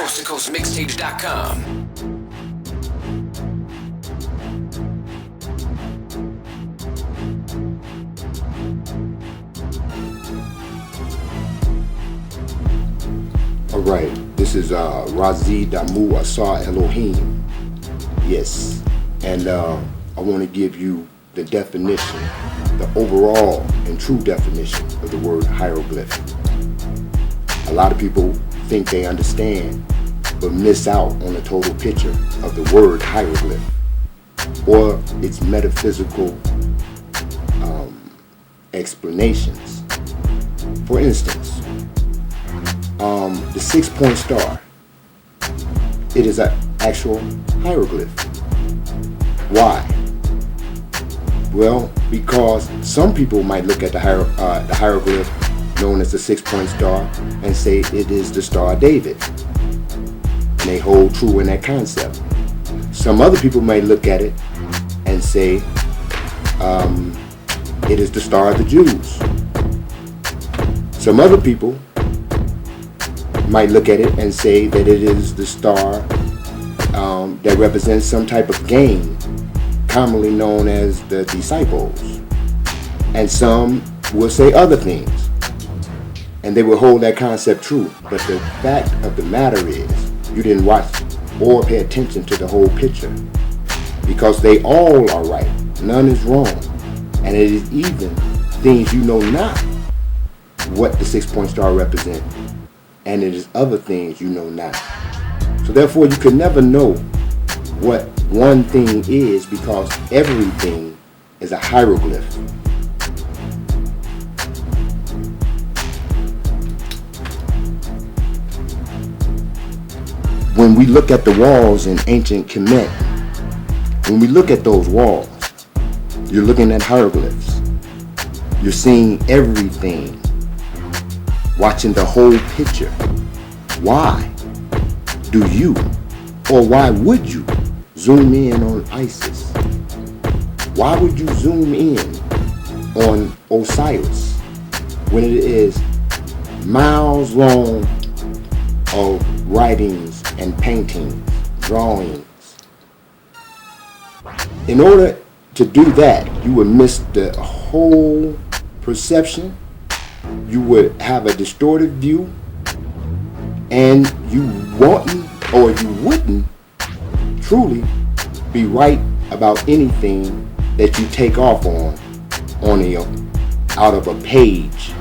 coasttocoastmixtapes.com. All right, this is Razi Damu Asar Elohim. Yes, and I want to give you the definition, the overall and true definition of the word hieroglyph. A lot of people think they understand, but miss out on the total picture of the word hieroglyph or its metaphysical explanations. For instance, the 6-point star, it is an actual hieroglyph. Why? Well, because some people might look at the hieroglyph known as the 6-point star and say it is the Star of David, and they hold true in that concept. Some other people might look at it and say it is the Star of the Jews. Some other people might look at it and say that it is the star that represents some type of game, commonly known as the disciples. And some will say other things, and they will hold that concept true. But the fact of the matter is, you didn't watch or pay attention to the whole picture, because they all are right. None is wrong. And it is even things you know not what the 6-point star represents, and it is other things you know not. So therefore, you can never know what one thing is, because everything is a hieroglyph. When we look at the walls in ancient Kemet, when we look at those walls, you're looking at hieroglyphs. You're seeing everything, watching the whole picture. Why do you, or why would you, zoom in on Isis? Why would you zoom in on Osiris when it is miles long of writings and paintings, drawings? In order to do that, you would miss the whole perception. You would have a distorted view, and you wouldn't truly be right about anything that you take off out of a page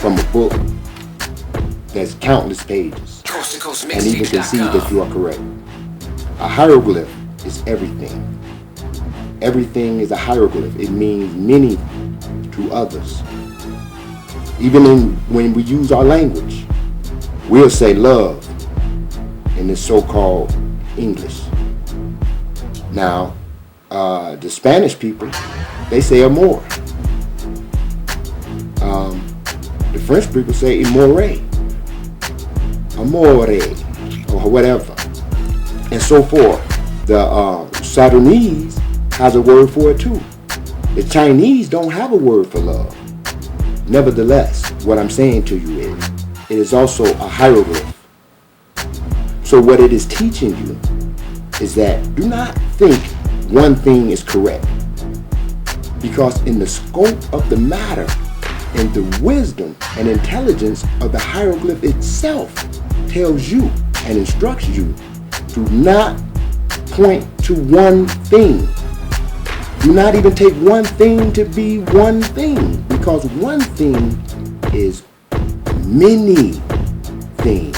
from a book that's countless pages, and even concede that you are correct. A hieroglyph is everything. Everything is a hieroglyph. It means many to others. Even when we use our language, we'll say love in this so-called English. Now, the Spanish people, they say amor. The French people say amore, or whatever, and so forth. The Sudanese has a word for it too. The Chinese don't have a word for love. Nevertheless, what I'm saying to you is, it is also a hieroglyph. So what it is teaching you is that do not think one thing is correct, because in the scope of the matter and the wisdom and intelligence of the hieroglyph itself tells you and instructs you to not point to one thing. Do not even take one thing to be one thing, because one thing is many things.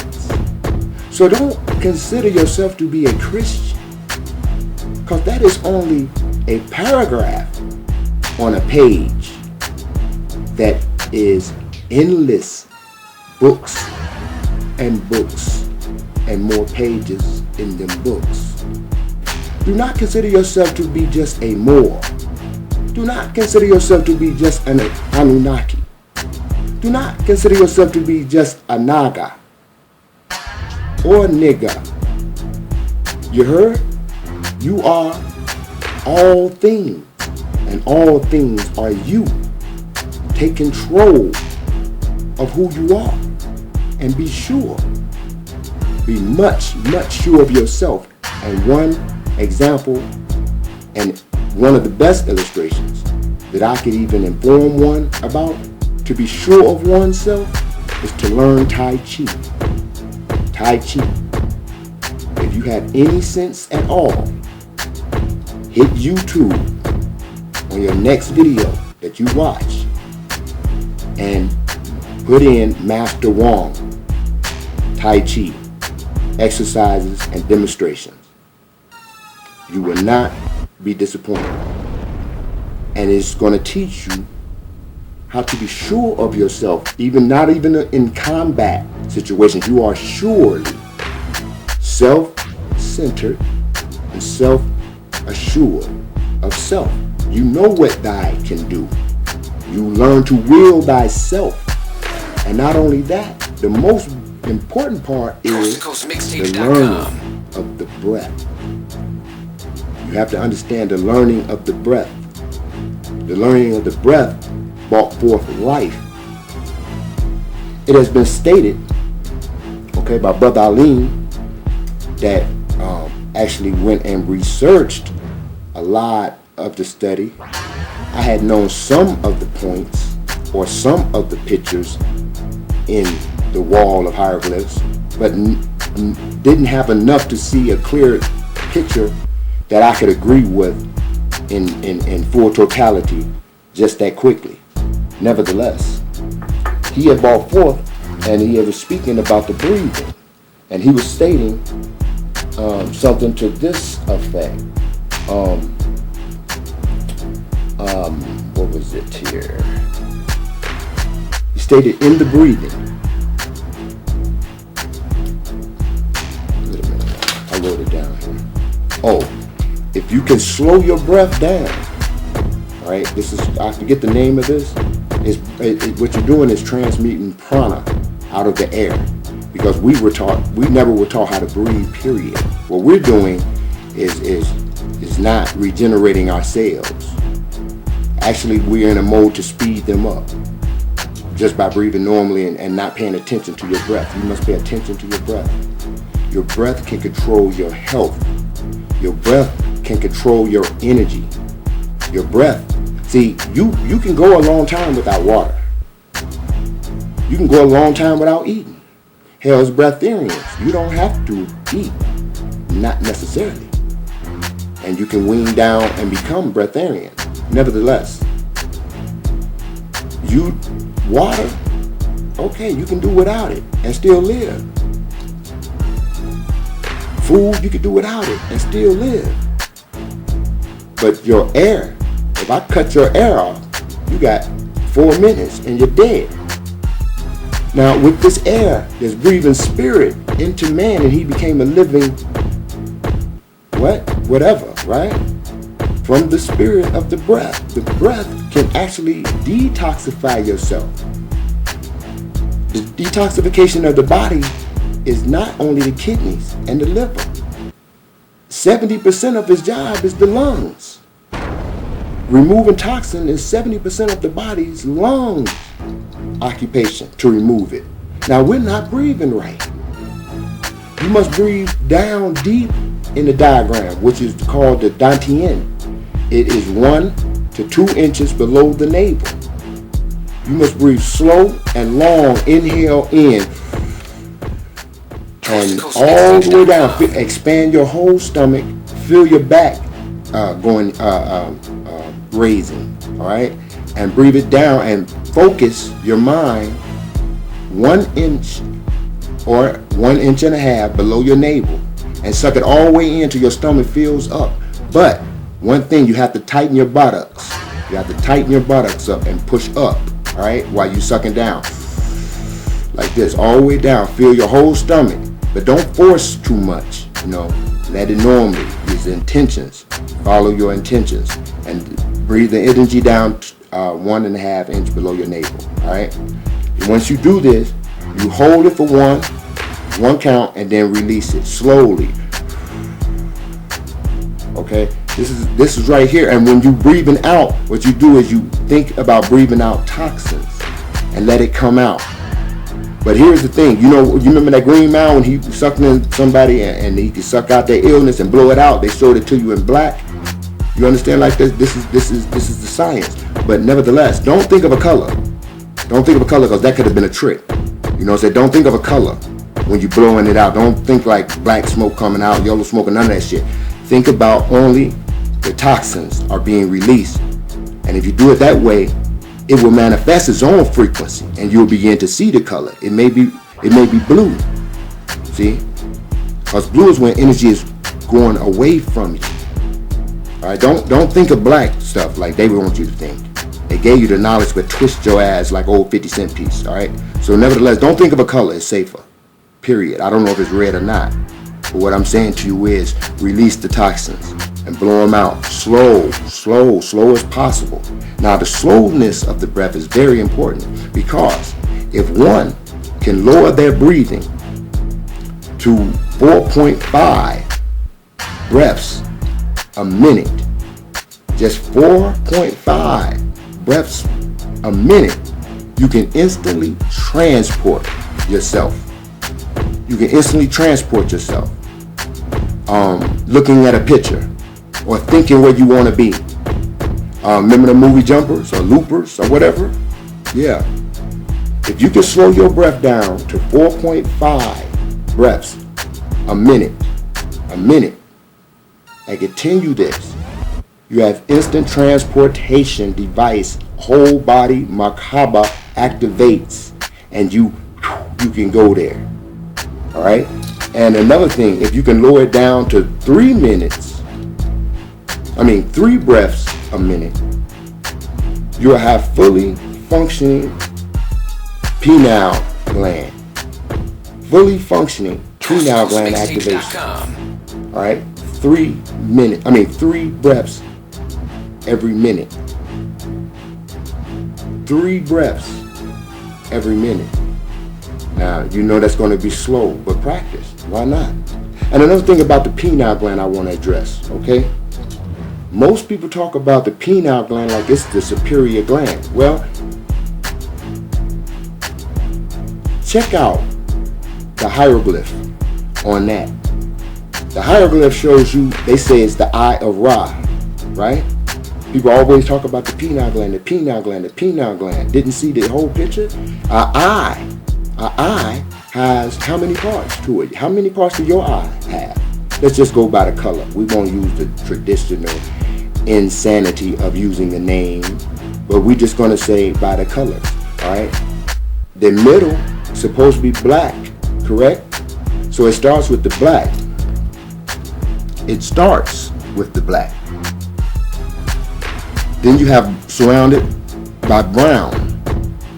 So don't consider yourself to be a Christian, because that is only a paragraph on a page that is endless books and more pages in them books. Do not consider yourself to be just a Moor. Do not consider yourself to be just an Anunnaki. Do not consider yourself to be just a Naga or a nigga. You heard? You are all things, and all things are you. Take control of who you are, and be sure be much, much sure of yourself. And one example, and one of the best illustrations that I could even inform one about to be sure of oneself is to learn Tai Chi. Tai Chi. If you have any sense at all, hit YouTube on your next video that you watch and put in Master Wong Tai Chi exercises and demonstrations. You will not be disappointed. And it's going to teach you how to be sure of yourself, not even in combat situations. You are surely self-centered and self-assured of self. You know what thy can do. You learn to will thyself. And not only that, the most important part is the learning of the breath. You have to understand the learning of the breath. The learning of the breath brought forth life. It has been stated, by Brother Alim, that actually went and researched a lot of the study. I had known some of the points or some of the pictures in the wall of hieroglyphs, but didn't have enough to see a clear picture that I could agree with in full totality just that quickly. Nevertheless, he had brought forth, and he was speaking about the breathing, and he was stating something to this effect. What was it here? He stated in the breathing. Wait a minute, I wrote it down here. If you can slow your breath down, right? This is, I forget the name of this. What you're doing is transmuting prana out of the air, because we never were taught how to breathe, period. What we're doing is not regenerating our cells. Actually, we're in a mode to speed them up just by breathing normally and not paying attention to your breath. You must pay attention to your breath. Your breath can control your health. Your breath can control your energy. Your breath. See, you can go a long time without water. You can go a long time without eating. Hell, it's breatharians. You don't have to eat. Not necessarily. And you can wean down and become breatharian. Nevertheless, water, okay, you can do without it and still live. Food, you can do without it and still live. But your air, if I cut your air off, you got 4 minutes and you're dead. Now with this air, there's breathing spirit into man, and he became a living whatever, right? From the spirit of the breath. The breath can actually detoxify yourself. The detoxification of the body is not only the kidneys and the liver. 70% of its job is the lungs. Removing toxin is 70% of the body's lung occupation, to remove it. Now we're not breathing right. You must breathe down deep in the diagram, which is called the dantian. It is 1 to 2 inches below the navel. You must breathe slow and long. Inhale in and all the way down. Expand your whole stomach. Feel your back raising. All right, and breathe it down and focus your mind 1 inch or 1.5 inches below your navel, and suck it all the way in till your stomach fills up. But one thing, you have to tighten your buttocks. You have to tighten your buttocks up and push up, all right, while you're sucking down. Like this, all the way down. Feel your whole stomach, but don't force too much, Let it normally. Use intentions. Follow your intentions. And breathe the energy down 1.5 inches below your navel, all right? And once you do this, you hold it for one count, and then release it slowly. Okay? This is right here. And when you breathing out, what you do is you think about breathing out toxins and let it come out. But here's the thing, you remember that Green Man when he sucked in somebody and he could suck out their illness and blow it out? They showed it to you in black. You understand? Like this is the science. But nevertheless, don't think of a color. Don't think of a color because that could have been a trick. You know what I'm saying? Don't think of a color when you're blowing it out. Don't think like black smoke coming out, yellow smoke, and none of that shit. Think about only the toxins are being released. And if you do it that way, it will manifest its own frequency and you'll begin to see the color. It may be blue. See? Because blue is when energy is going away from you. All right, don't think of black stuff like they want you to think. They gave you the knowledge but twist your ass like old 50-cent piece. All right? So nevertheless, don't think of a color. It's safer. Period. I don't know if it's red or not. But what I'm saying to you is release the toxins and blow them out slow as possible. Now the slowness of the breath is very important because if one can lower their breathing to 4.5 breaths a minute, just 4.5 breaths a minute, you can instantly transport yourself. You can instantly transport yourself. Looking at a picture or thinking where you want to be. Remember the movie Jumpers or Loopers or whatever? Yeah. If you can slow your breath down to 4.5 breaths a minute, and continue this, you have instant transportation device, whole body Merkaba activates, and you can go there. All right. And another thing, if you can lower it down to 3 breaths a minute, you'll have fully functioning pineal gland. Fully functioning pineal gland activation. All right, 3 breaths every minute. 3 breaths every minute. Now, you know that's going to be slow, but practice. Why not? And another thing about the pineal gland I want to address, okay? Most people talk about the pineal gland like it's the superior gland. Well, check out the hieroglyph on that. The hieroglyph shows you, they say it's the eye of Ra, right? People always talk about the pineal gland, the pineal gland, the pineal gland. Didn't see the whole picture? Our eye has how many parts to it? How many parts do your eye have? Let's just go by the color. We won't use the traditional insanity of using a name, but we're just going to say by the color, all right? The middle is supposed to be black, correct? So it starts with the black. It starts with the black. Then you have surrounded by brown,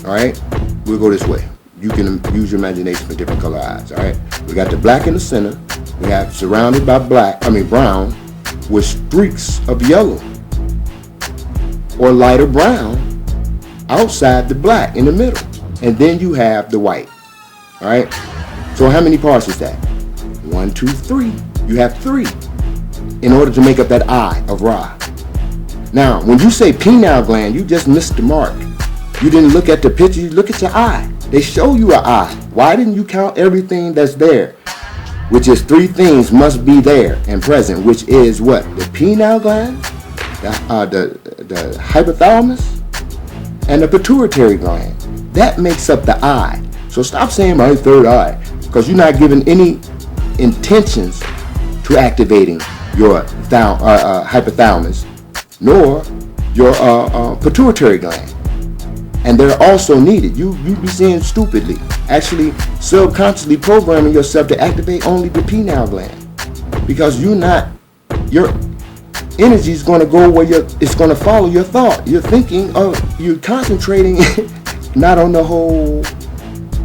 all right? We'll go this way. You can use your imagination for different color eyes, all right? We got the black in the center. We have surrounded by brown with streaks of yellow or lighter brown outside the black in the middle. And then you have the white, all right? So how many parts is that? 1, 2, 3. You have 3 in order to make up that eye of Ra. Now, when you say pineal gland, you just missed the mark. You didn't look at the picture, you look at your eye. They show you an eye. Why didn't you count everything that's there? Which is 3 things must be there and present, which is what? The pineal gland, the hypothalamus, and the pituitary gland. That makes up the eye. So stop saying my third eye, because you're not giving any intentions to activating your hypothalamus, nor your pituitary gland. And they're also needed. You be seeing stupidly, actually subconsciously programming yourself to activate only the pineal gland, because your energy is going to go where it's going to follow your thought. You're thinking, you're concentrating not on the whole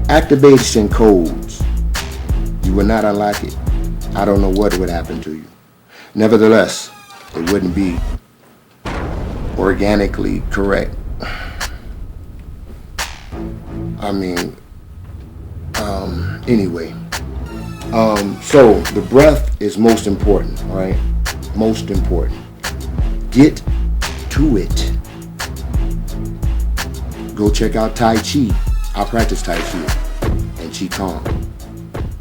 activation codes. You will not unlock it. I don't know what would happen to you. Nevertheless, it wouldn't be organically correct. Anyway, so the breath is most important, all right? Most important. Get to it. Go check out Tai Chi. I practice Tai Chi. Qigong.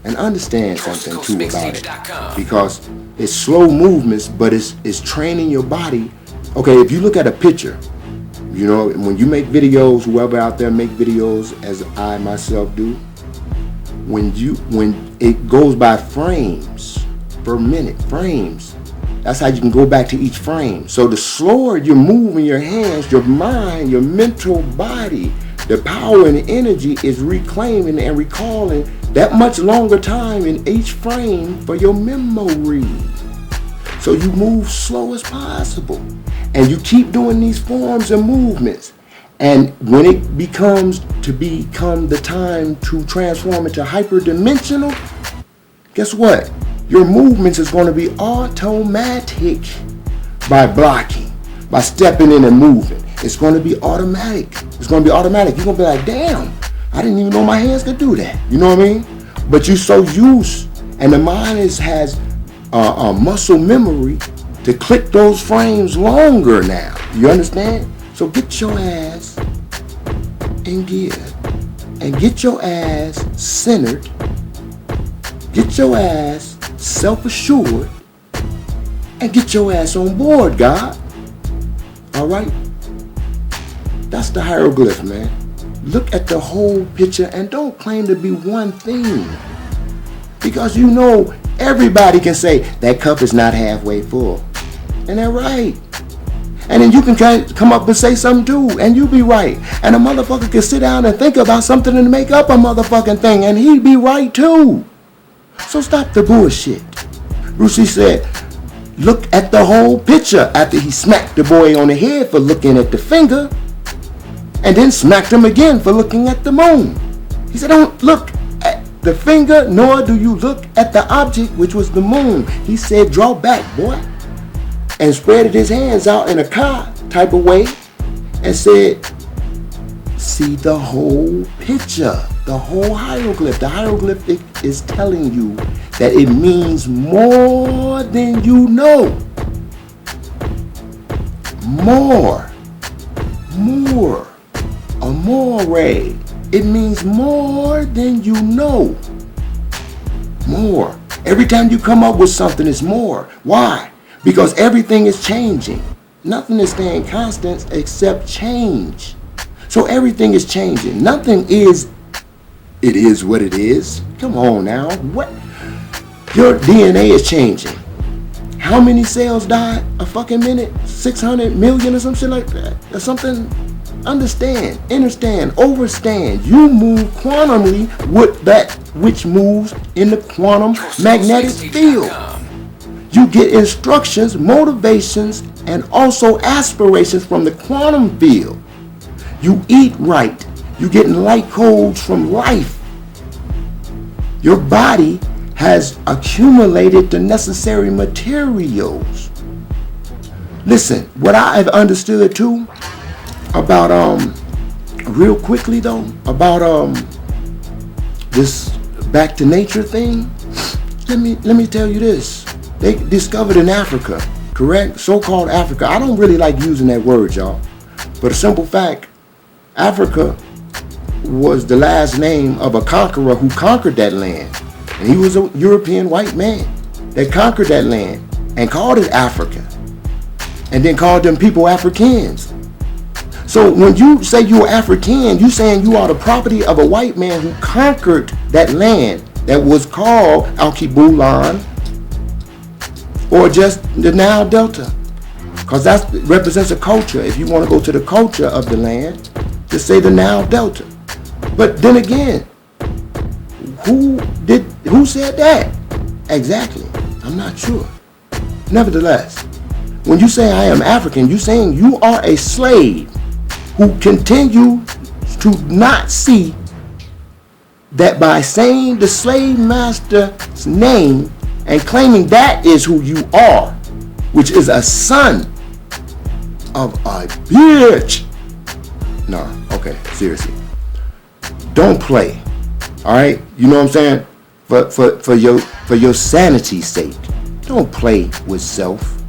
And understand something too about it. Because it's slow movements, but it's training your body. Okay, if you look at a picture, you know, when you make videos, whoever out there make videos, as I myself do, when it goes by frames per minute, frames, that's how you can go back to each frame. So the slower you're moving your hands, your mind, your mental body, the power and the energy is reclaiming and recalling that much longer time in each frame for your memory. So you move slow as possible. And you keep doing these forms and movements. And when it becomes the time to transform into hyperdimensional, guess what? Your movements is going to be automatic by blocking, by stepping in and moving. It's going to be automatic. It's going to be automatic. You're going to be like, damn, I didn't even know my hands could do that. You know what I mean? But you're so used, and the mind has a muscle memory to click those frames longer now. You understand? So get your ass in gear and get your ass centered. Get your ass self-assured and get your ass on board, God. All right? That's the hieroglyph, man. Look at the whole picture and don't claim to be one thing. Because you know everybody can say that cup is not halfway full. And they're right. And then you can come up and say something too, and you be right. And a motherfucker can sit down and think about something and make up a motherfucking thing, and he'd be right too. So stop the bullshit. Bruce Lee said, look at the whole picture after he smacked the boy on the head for looking at the finger, and then smacked him again for looking at the moon. He said, don't look at the finger, nor do you look at the object, which was the moon. He said, draw back, boy. And spread his hands out in a car type of way and said, see the whole picture, the whole hieroglyph. The hieroglyph is telling you that it means more than you know. More. Amore. It means more than you know. More. Every time you come up with something, it's more. Why? Because everything is changing. Nothing is staying constant except change. So everything is changing. Nothing is, it is what it is. Come on now. What? Your DNA is changing. How many cells die a fucking minute? 600 million or some shit like that? Or something? Understand, overstand. You move quantumly with that which moves in the quantum magnetic field. You get instructions, motivations, and also aspirations from the quantum field. You eat right. You getting light codes from life. Your body has accumulated the necessary materials. Listen, what I have understood too about real quickly though about this back to nature thing. Let me tell you this. They discovered in Africa, correct? So-called Africa. I don't really like using that word, y'all. But a simple fact, Africa was the last name of a conqueror who conquered that land. And he was a European white man that conquered that land and called it Africa. And then called them people Africans. So when you say you're African, you're saying you are the property of a white man who conquered that land that was called Alkebulan, or just the Nile Delta, because that represents a culture. If you want to go to the culture of the land, just say the Nile Delta. But then again, who said that? Exactly, I'm not sure. Nevertheless, when you say I am African, you're saying you are a slave who continue to not see that by saying the slave master's name and claiming that is who you are, which is a son of a bitch. Nah, okay, seriously. Don't play. Alright? You know what I'm saying? For your sanity's sake. Don't play with self.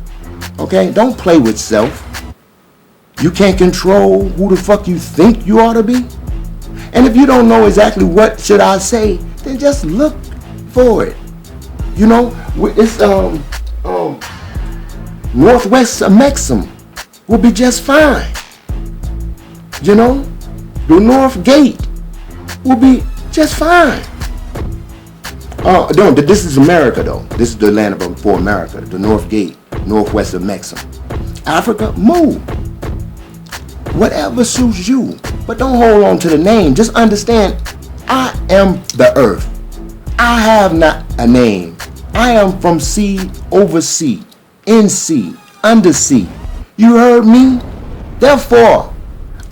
Okay? Don't play with self. You can't control who the fuck you think you ought to be. And if you don't know exactly what should I say, then just look for it. You know, it's northwest of Maxim will be just fine. You know, the North Gate will be just fine. No, this is America though. This is the land before America. The North Gate, northwest of Maxim. Africa, move. Whatever suits you. But don't hold on to the name. Just understand, I am the earth. I have not a name. I am from sea, over sea, in sea, under sea. You heard me? Therefore,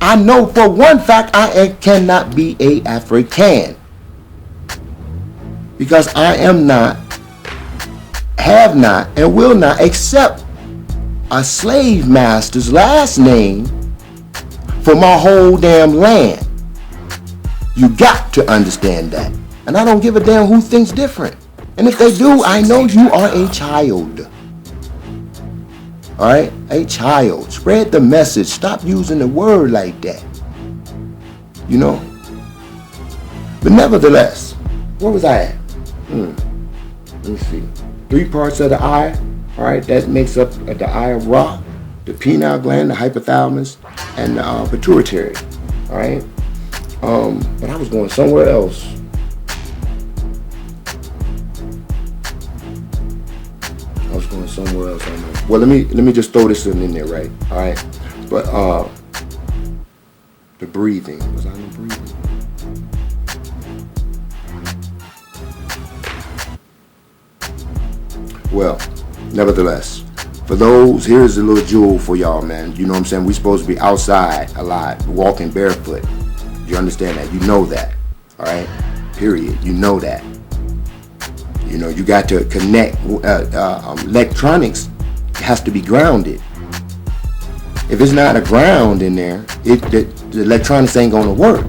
I know for one fact I cannot be a African. Because I am not, have not, and will not accept a slave master's last name for my whole damn land. You got to understand that. And I don't give a damn who thinks different. And if they do, I know you are a child. Alright? A child. Spread the message. Stop using the word like that. You know? But nevertheless, where was I at? Let me see. 3 parts of the eye. Alright, that makes up the eye of Ra, the pineal gland, the hypothalamus, and the pituitary. Alright? But I was going somewhere else. I don't know. Well, let me just throw this in there, right? All right. But the breathing. Was I in the breathing? Well, nevertheless, for those, here's a little jewel for y'all, man. You know what I'm saying? We're supposed to be outside a lot, walking barefoot. You understand that? You know that. All right? Period. You know that. You know, you got to connect. Electronics has to be grounded. If it's not a ground in there, the electronics ain't going to work.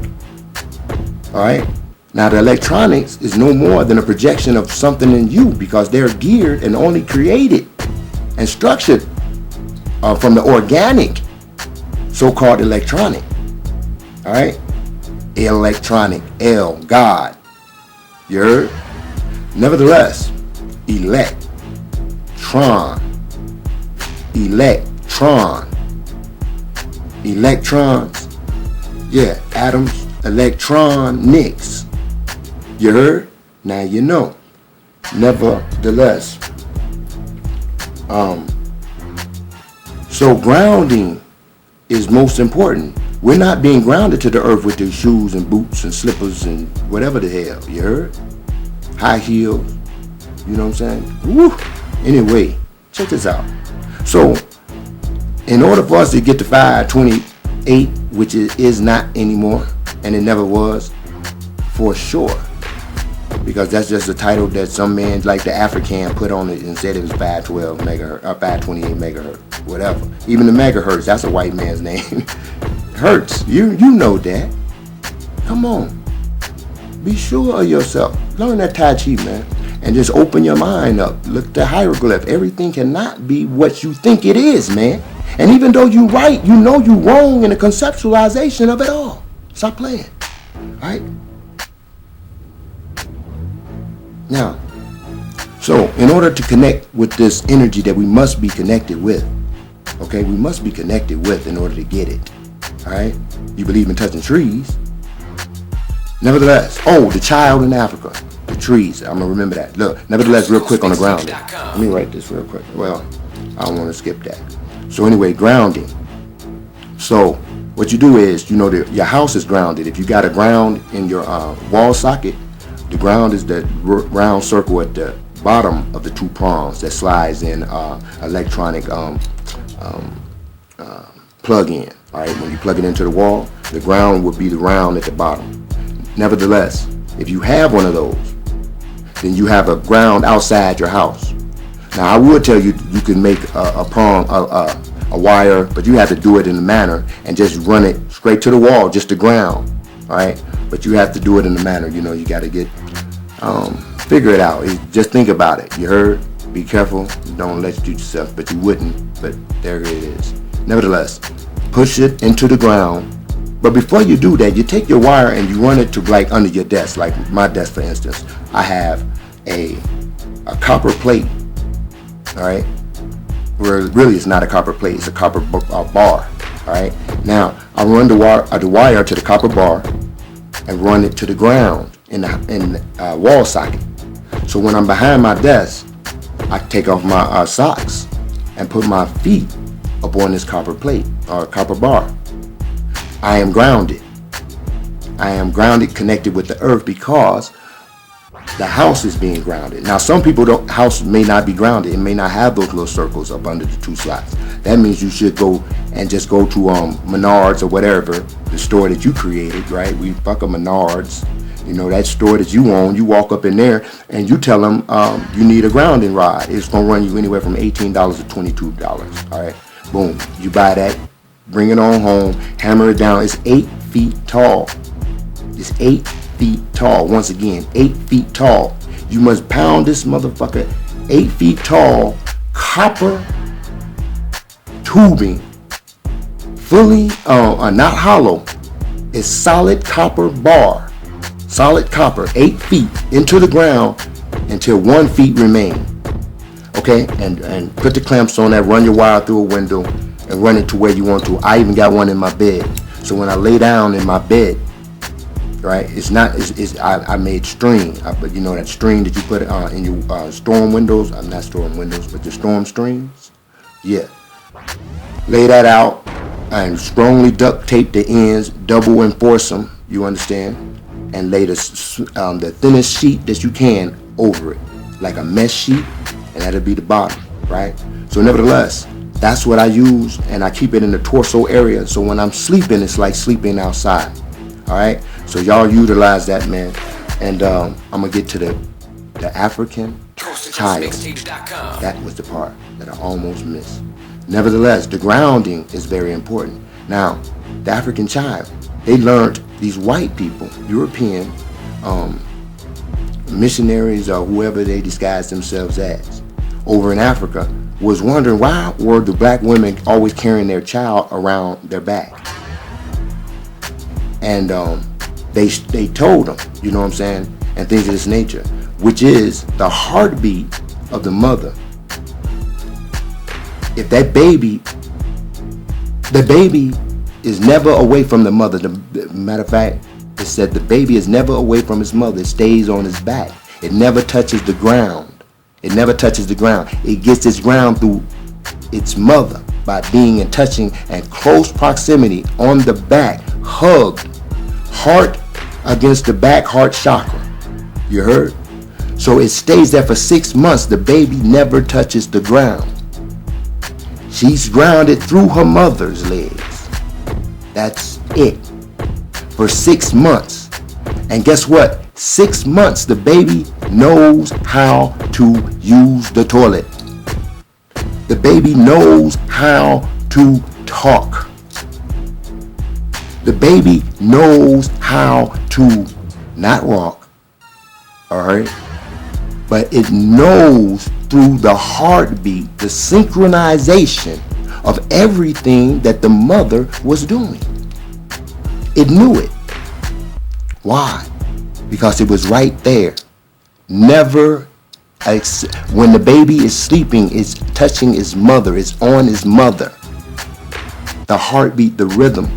All right? Now, the electronics is no more than a projection of something in you because they're geared and only created and structured from the organic so-called electronic. All right? Electronic. God. You heard? Nevertheless, electrons, yeah, atoms, electronics. You heard? Now you know. Nevertheless, so grounding is most important. We're not being grounded to the earth with the shoes and boots and slippers and whatever the hell. You heard? High heels, you know what I'm saying? Woo. Anyway, check this out. So, in order for us to get to 528, which it is not anymore, and it never was, for sure, because that's just the title that some men like the African put on it and said it was 512 megahertz, or 528 megahertz, whatever. Even the megahertz, that's a white man's name. Hertz, you know that. Come on. Be sure of yourself. Learn that Tai Chi, man. And just open your mind up. Look at the hieroglyph. Everything cannot be what you think it is, man. And even though you're right, you know you're wrong in the conceptualization of it all. Stop playing. All right? Now, so in order to connect with this energy that we must be connected with, okay, we must be connected with in order to get it. All right? You believe in touching trees. Nevertheless, the child in Africa, the trees, I'm going to remember that. Look, nevertheless, real quick on the grounding. Let me write this real quick. Well, I don't want to skip that. So anyway, grounding. So what you do is, you know, your house is grounded. If you got a ground in your wall socket, the ground is that round circle at the bottom of the 2 prongs that slides in electronic plug-in. All right, when you plug it into the wall, the ground would be the round at the bottom. Nevertheless, if you have one of those, then you have a ground outside your house. Now, I would tell you you can make a prong, a wire, but you have to do it in a manner and just run it straight to the wall, just the ground. All right, but you have to do it in a manner. You know, you got to get figure it out. Just think about it. You heard? Be careful. Don't let yourself, but you wouldn't. But there it is. Nevertheless, push it into the ground But before you do that, you take your wire and you run it to like under your desk. Like my desk, for instance, I have a copper plate. All right, where really it's not a copper plate; it's a copper bar. All right. Now I run the wire to the copper bar and run it to the ground in the wall socket. So when I'm behind my desk, I take off my socks and put my feet up on this copper plate or copper bar. I am grounded. I am grounded, connected with the earth, because the house is being grounded. Now, some people house may not be grounded. It may not have those little circles up under the 2 slots. That means you should go and just go to Menards or whatever, the store that you created, right? We fuck a Menards, you know, that store that you own. You walk up in there and you tell them you need a grounding rod. It's gonna run you anywhere from $18 to $22. All right, boom, you buy that. Bring it on home, hammer it down. It's 8 feet tall. It's 8 feet tall. Once again, 8 feet tall. You must pound this motherfucker 8 feet tall, copper tubing, fully, not hollow. It's solid copper bar. Solid copper, 8 feet into the ground until 1 feet remain. Okay, and put the clamps on that, run your wire through a window, and run it to where you want to. I even got one in my bed. So when I lay down in my bed, right, I made string. But you know that string that you put in your storm windows? I'm not storm windows, but the storm strings? Yeah. Lay that out and strongly duct tape the ends, double enforce them, you understand? And lay the thinnest sheet that you can over it, like a mesh sheet, and that'll be the bottom, right? So nevertheless, that's what I use, and I keep it in the torso area. So when I'm sleeping, it's like sleeping outside. All right. So y'all utilize that, man. And I'm gonna get to the African child. That was the part that I almost missed. Nevertheless, the grounding is very important. Now, the African child, they learned, these white people, European missionaries or whoever they disguise themselves as, over in Africa, was wondering why were the black women always carrying their child around their back. And they told them, you know what I'm saying, and things of this nature, which is the heartbeat of the mother. If the baby is never away from the mother. The matter of fact, it said the baby is never away from his mother. It stays on his back. It never touches the ground. It never touches the ground. It gets its ground through its mother by being in touching and close proximity on the back, hugged, heart against the back heart chakra. You heard? So it stays there for 6 months. The baby never touches the ground. She's grounded through her mother's legs. That's it. For 6 months. And guess what? 6 months the baby knows how to use the toilet. The baby knows how to talk. The baby knows how to not walk. Alright? But it knows through the heartbeat, the synchronization of everything that the mother was doing. It knew it. Why? Because it was right there. Never, when the baby is sleeping, it's touching his mother, it's on his mother. The heartbeat, the rhythm,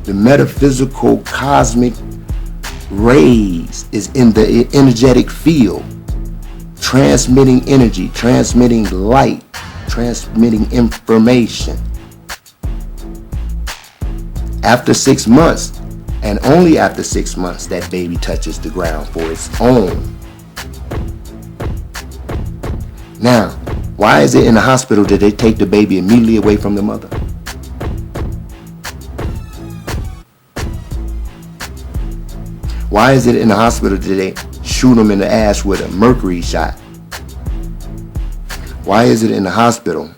the metaphysical cosmic rays is in the energetic field, transmitting energy, transmitting light, transmitting information. After 6 months, and only after 6 months, that baby touches the ground for its own. Now, why is it in the hospital that they take the baby immediately away from the mother? Why is it in the hospital that they shoot them in the ass with a mercury shot? Why is it in the hospital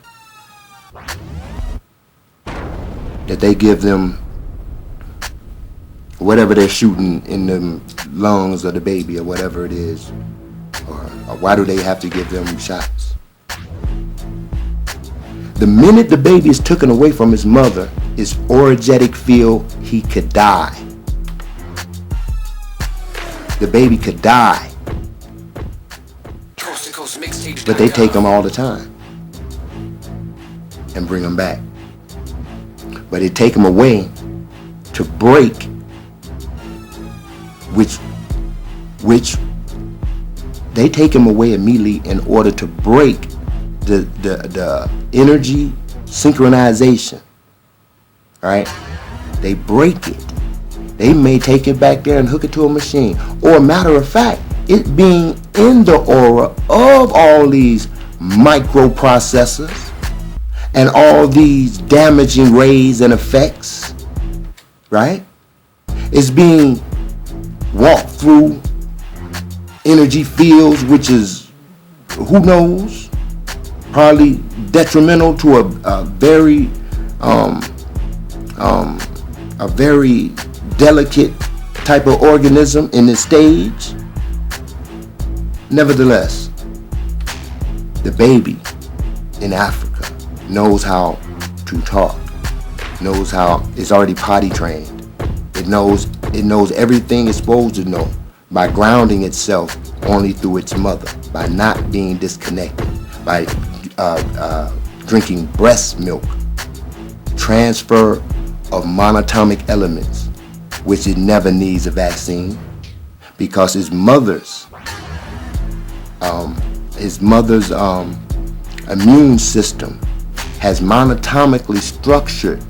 that they give them whatever they're shooting in the lungs of the baby or whatever it is? Or why do they have to give them shots? The minute the baby is taken away from his mother, his orogenic field, he could die. The baby could die. But they take him all the time and bring him back. But they take him away to break, which they take him away immediately in order to break the energy synchronization. All right? They break it. They may take it back there and hook it to a machine. Or, matter of fact, it being in the aura of all these microprocessors and all these damaging rays and effects, right? It's being walked through energy fields, which is, who knows, probably detrimental to a very delicate type of organism in this stage. Nevertheless, the baby in Africa knows how to talk, knows how, it's already potty trained. It knows everything it's supposed to know by grounding itself only through its mother, by not being disconnected, by drinking breast milk, transfer of monatomic elements, which it never needs a vaccine, because his mother's immune system has monotomically structured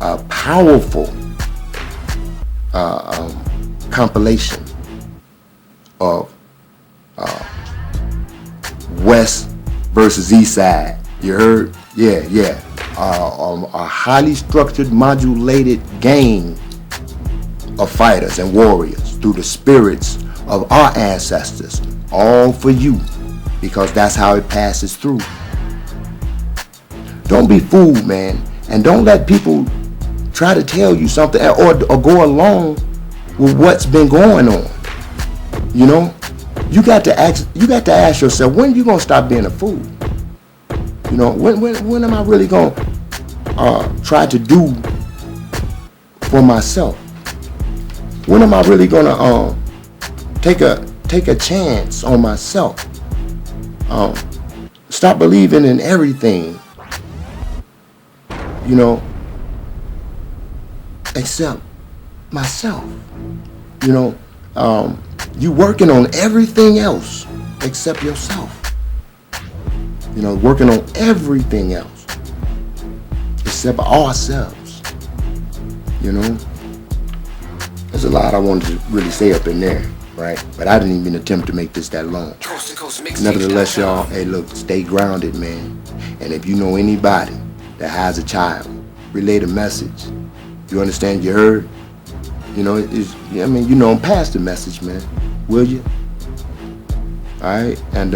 a powerful compilation of West versus East Side. You heard? Yeah. A highly structured, modulated gang of fighters and warriors through the spirits of our ancestors, all for you, because that's how it passes through. Don't be fooled, man, and don't let people try to tell you something or go along with what's been going on. You know, you got to ask yourself, when are you gonna stop being a fool? You know, when am I really gonna try to do for myself? When am I really gonna take a chance on myself? Stop believing in everything, you know, except myself. You know, you working on everything else except yourself. You know, working on everything else except ourselves. You know, there's a lot I wanted to really say up in there, right? But I didn't even attempt to make this that long. Nevertheless, y'all, hey, look, stay grounded, man. And if you know anybody that has a child, relay the message. You understand? You heard? You know, you know, pass the message, man. Will you? All right, and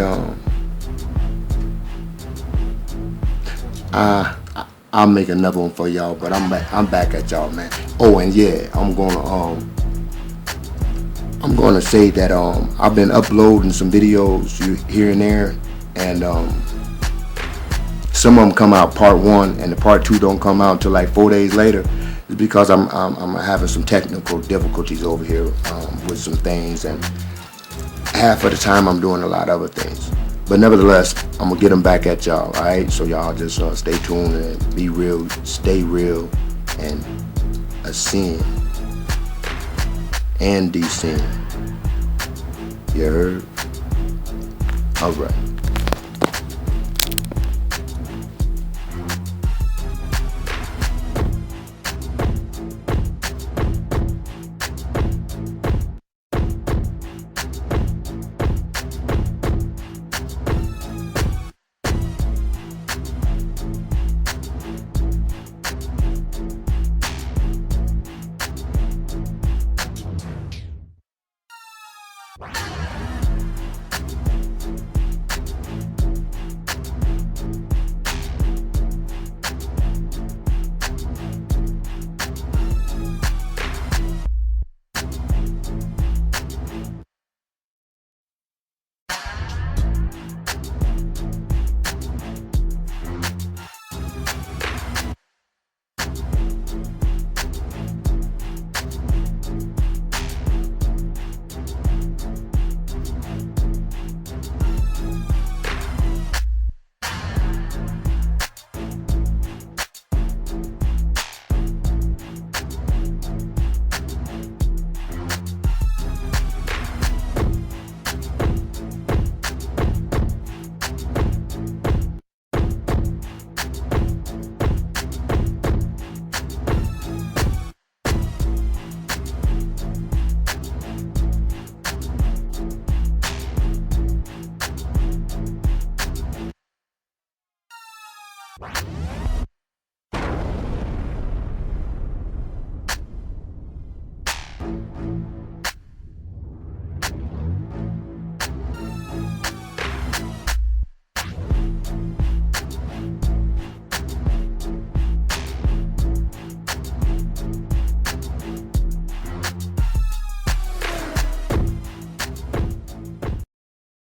I'll make another one for y'all, but I'm back at y'all, man. Oh, and yeah, I'm gonna say that I've been uploading some videos here and there, and some of them come out part 1, and the part 2 don't come out until like 4 days later. It's because I'm having some technical difficulties over here with some things, and half of the time I'm doing a lot of other things. But nevertheless, I'm gonna get them back at y'all. All right, so y'all just stay tuned and be real, stay real, and ascend and descend. You heard? All right.